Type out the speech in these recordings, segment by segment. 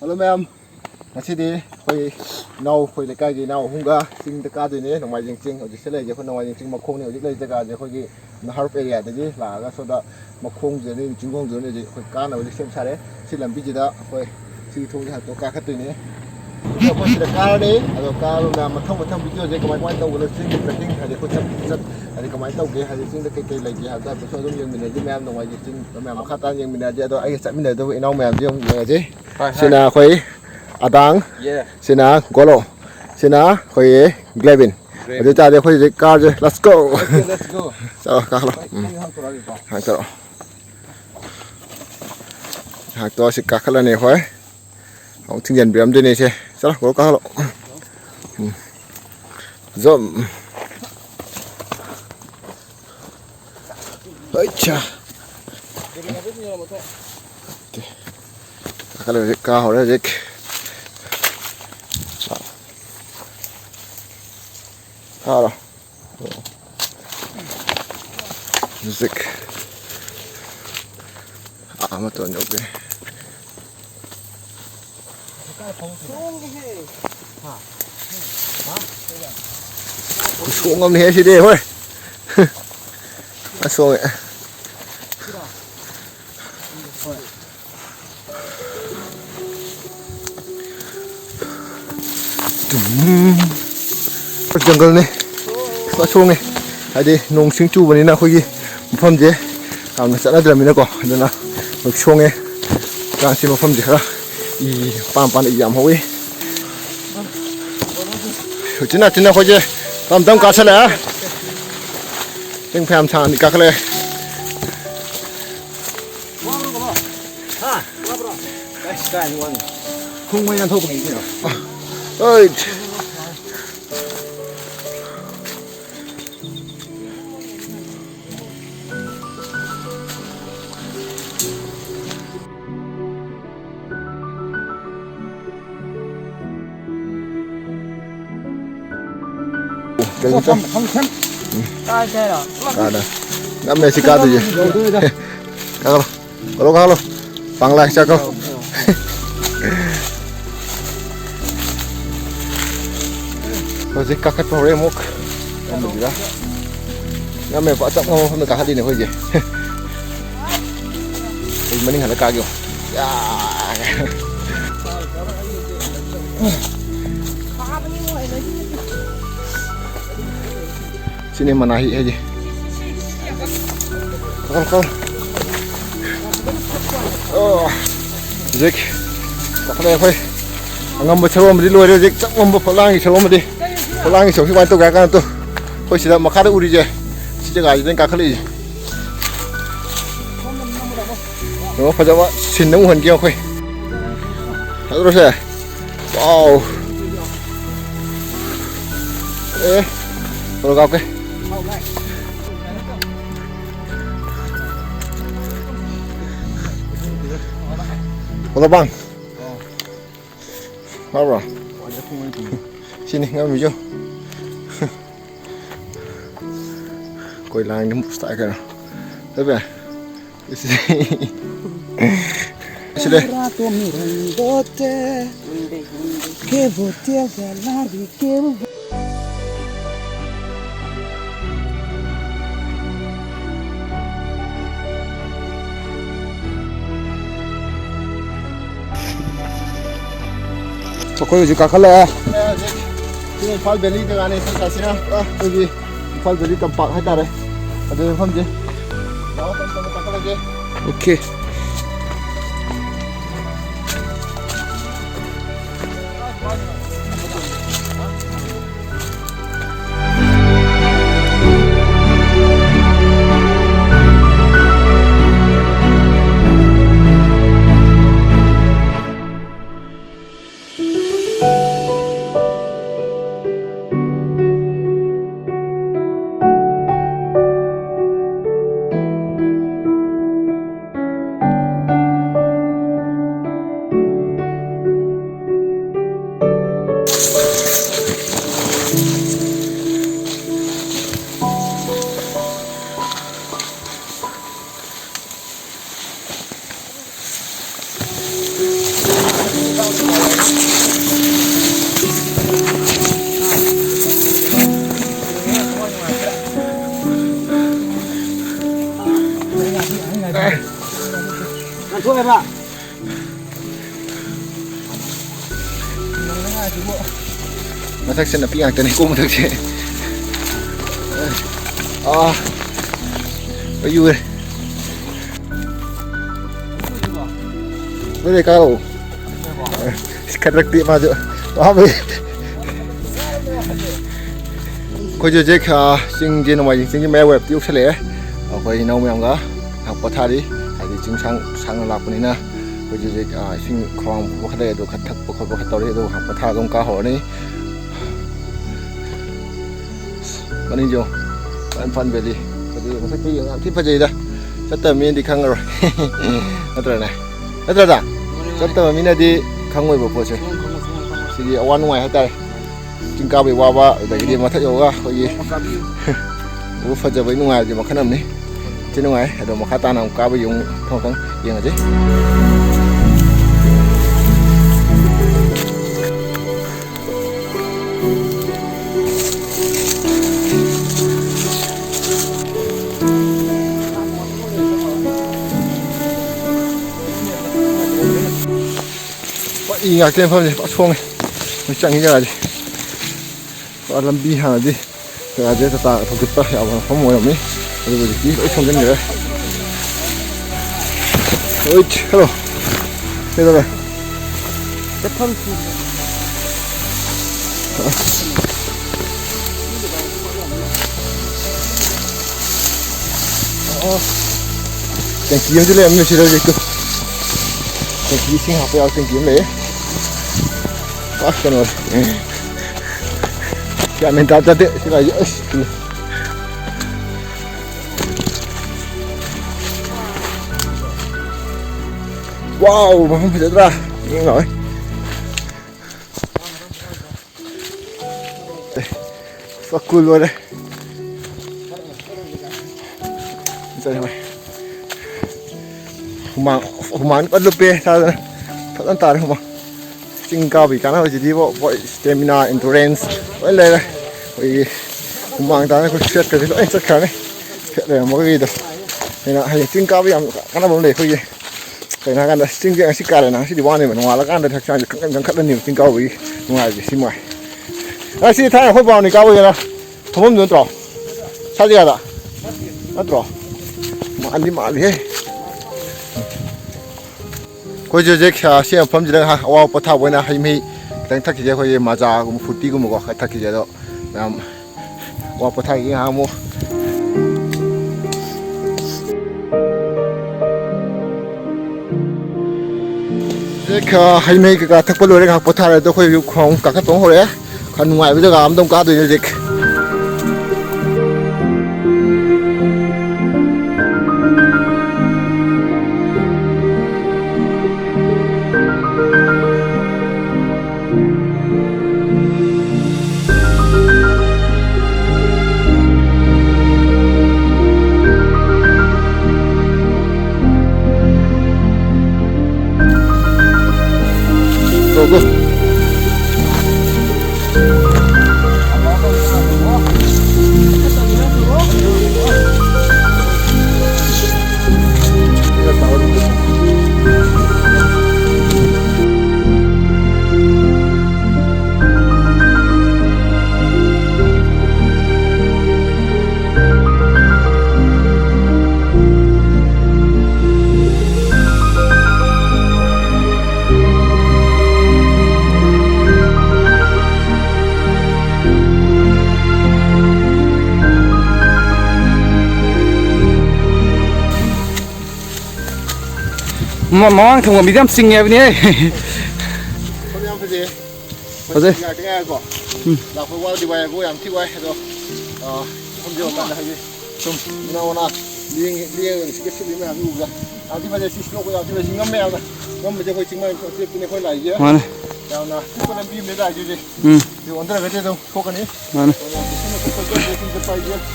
Hello ma'am. Ngasi디 khoi nau khoi lekai gi nau hunga sing ta ka dine nongmai jing ching oji sele je khoi nongmai jing ching makhong ni oji lai jaga je khoi gi nahar area da ji la ga so da makhong je ni jingong je ni je khoi ka na oji sem sare si lambi ji da khoi si thong ji ha to ka khat ni yo khoi si da ka de ado ka lo na mathang video je kamai kamai tau lo sing tracking ha je khoi chat adi kamai tau ge ha je sing da kai kai lai ji ha da so dum yeng min ji ma'am nongmai jing ching ma'am kha ta yeng min ji ado ai chat min da do inau ma'am ji yong je sina khoi Adang, Sina, Golo, Sina, Hoye, Glevin. Jadi tadi aku jadi car je, let's go. Okay, let's go. So, kalau, hang tu si kakak ni hoy, aku tinggal biam je ni je. So, golo kalau, zoom. Aicha. Kakak ni kau hoy je. Halo. Musik. Amat tuh nyobe. Xuống ngâm hết đi thôi. Nó xuống vậy. Jungle này, quá xuống này, hay đi nông sinh chu bên này khôi gì, một phần gì, làm sẽ là được mình nó có, nên là một xuống này, đang xem một phần gì khác, y pam pam y giảm hôi, chính là khôi gì, làm tâm cá sấu à, tiếng phèm chán đi cá cái này, không may ăn thô bằng gì nữa. ơi. Cái gì không xem ai chơi rồi cá đây năm nay chỉ cá gì cá lo cá lo bằng lại sao không rồi chỉ cá cái problem mốc không được gì đó năm nay vợ chồng không được cá đi này hơi gì thì mình hẳn là cá kiểu sini manahi aja. Kau. Oh, Jack. Tak ada apa. Angam bercerom di luar Jack. Tak mampu pelangi cerom di. Pelangi so si bantu gakan tu. Kau sudah makan uri je. Si jaga jadi kakali. Oh, pajama sinung han kau kau. Terus ya. Wow. Kalau kau ke? Kalau bang, apa? Sini ngambil hijau. Koi lang ni mustak kan? Tapi, sini. Sini. Kau juga kalah. Ini Fall Valley dengan ini sampai sini. Jadi Fall Valley tempat ada deh. Ada yang faham je. Bawa tempat lagi. Okay. Gue Pak. 마삭스는 삐약 때문에 꼭 못하지. 이거 đây cao cắt rắc tiệm mà chứ vậy coi như cái sinh trên ngoài sinh cái mèo web tiêu sẽ lẽ coi nấu mèo đó học bắt thà đi hay thì chính sang lạc này nè coi như cái sinh khoang bắt đây đồ khát thắt bắt tàu đây đồ học bắt thà trong cá hồ này bạn đi vô bạn phân về đi cái gì cũng phải cái gì làm thích phải gì đó chắc tầm miền đi khăng rồi rồi này rồi đó chắc tầm miền đi khăng ngoài bộ phận chứ thì awan ngoài hết tay chính cao bị qua ba để cái gì mà thấy yoga coi gì bố phật giờ với ngoài gì mà khăn nằm đi trên ngoài đồ mà khát ta nào cao bị dùng không không gì là chứ 이 약된 펌이 빠송해 짱이 자가지 람비 하나지 그래가 이제 다 도둑다 야번 펌 모양이 그리고 이렇게 엄청 된 거야 어이치 hello 내려라 대판 그냥 기름 줄래 없는 싫어지고 그냥 기생 앞에 와서 기름 내 꽉 넣어 야, 맨 따뜻해. 제가 wow, mà không phải chết ra. Nghe nói. Fuck cool luôn đấy. Sao đây mày? Hôm ăn có lụp bê sao đây? Thật ăn tạt không mà? Chính cao bị cắn hơi chỉ đi bộ vội stamina endurance vậy này vì mang ta có xét cái lỗi rất khá này để một cái gì đó này là hay chính cao bị cắn nó bóng để thôi gì phải là cái chính cái xích cả này nó sẽ đi qua này mà ngoài là cái này thật ra càng khát lên nhiều chính cao bị ngoài gì xin ngoài à xin thay hồi bao này cao bây giờ không muốn trò sao gì à nó trò mà ăn đi mà đi coi như cái xem phẩm gì đó ha, wow, bắt thảo với na hay mi, đang thắc cái coi mà ra cũng phụt đi cũng một cái thắc cái đó, làm wow bắt thảo cái ha mua, cái hay mi cái thắc bao lâu cái bắt thảo đó coi không cả cái tổng hồi á, còn ngoài bây giờ làm đông cá rồi gì go. Mong không có bị dám sinh nghe bên này. Không dám phải gì? Có gì? Cái nghe có. Là phải qua đi về cô em thích về rồi. Không biết bạn là gì. Không, nào nào. Liên cái xí mèo như vậy. Anh thì bây giờ xí lô của anh thì bây giờ ngâm mèo này. Ngâm bây giờ phải chính mình cái này phải lại gì? Vâng. Nào nào, con em đi mấy đại gì? Thì ông ta cái gì đâu, không cái này. Vâng.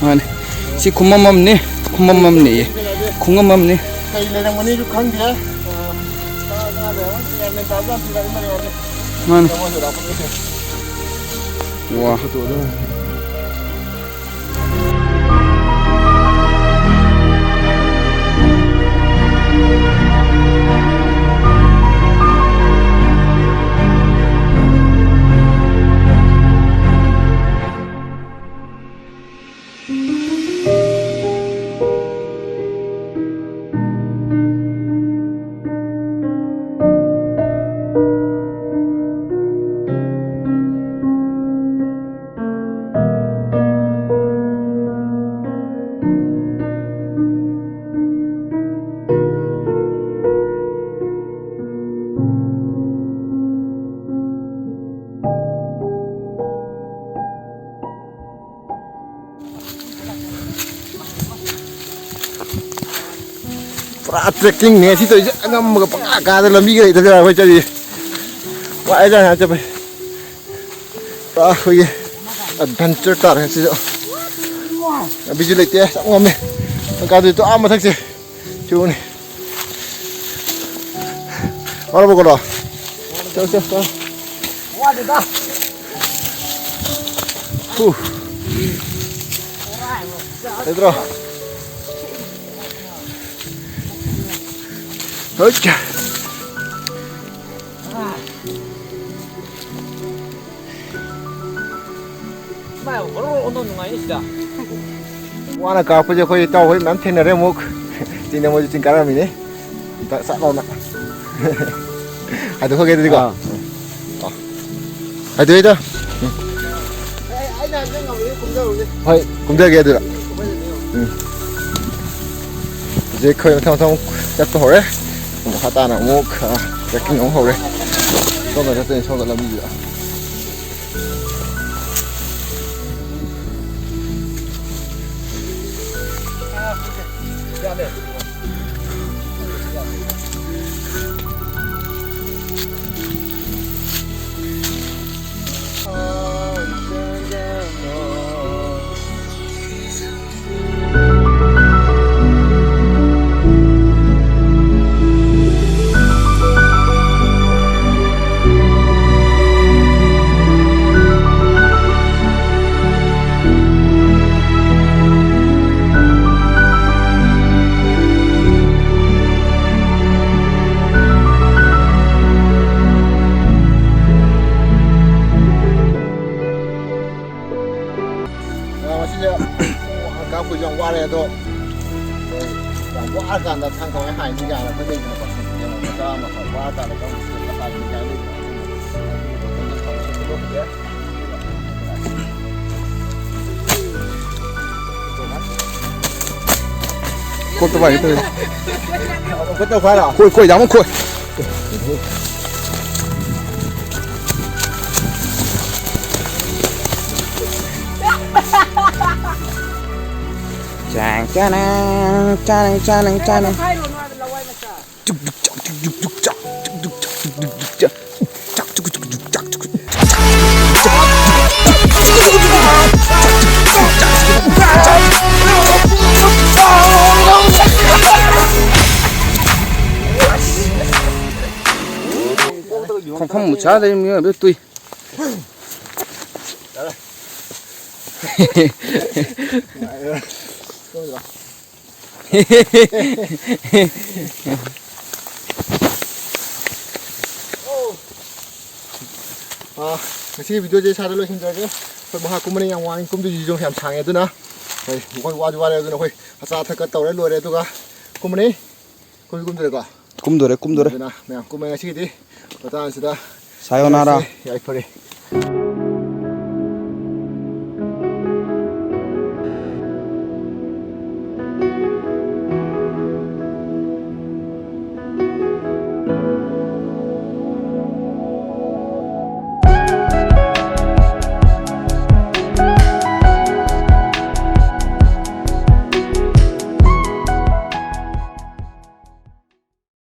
Vâng. Xí khung mâm nè, khung mâm nè, khung mâm nè. Cái này là món gì cũng khăng đấy. Vâng. Wow. pura trekking nè thì tôi sẽ ngâm một cái cá là mi cái này tôi phải chơi gì vậy ra hả cho mày đó thôi adventure car hay sao bây giờ lấy tiền xong ngâm này cá tôi ăn mà thằng gì chú này vào đâu rồi chơi chơi chơi Quá được đó. Đấy rồi. Ôi trời. Mà 오늘 누가 있어? Qua là cào bây giờ khơi tàu với mắm thêm là mua chính là mua chính cá là mình đấy tại sẵn rồi nè hai đứa khơi cái đi con hai đứa đó thôi cũng chơi kia được ạ dễ khơi theo thông chắc có hồi đấy một hạt ta nào mua cái kinh ống hầu đấy con người ta tên sau đó làm gì ạ các cô dòng qua đây thôi dòng qua cả là thang có hải như là cái gì mà còn người ta mà phải qua cả là trong cái tài như cái cột tao vậy tôi có tao khoai nào khôi dám khôi chàng cha nè cha nè cha nè cha nè không một sao đây mới biết tôi cái video chơi sao đó xin chơi chứ thôi mà cũng mình yang wang cũng đi dùng hẻm sáng này tôi nè rồi một con qua đây tôi nói sao thật cái tàu đấy lùi đây tôi cả cũng mình cũng được cả 꿈도래 nè mẹ cũng mình cái gì đi người ta sẽ 사요나라 야이퍼리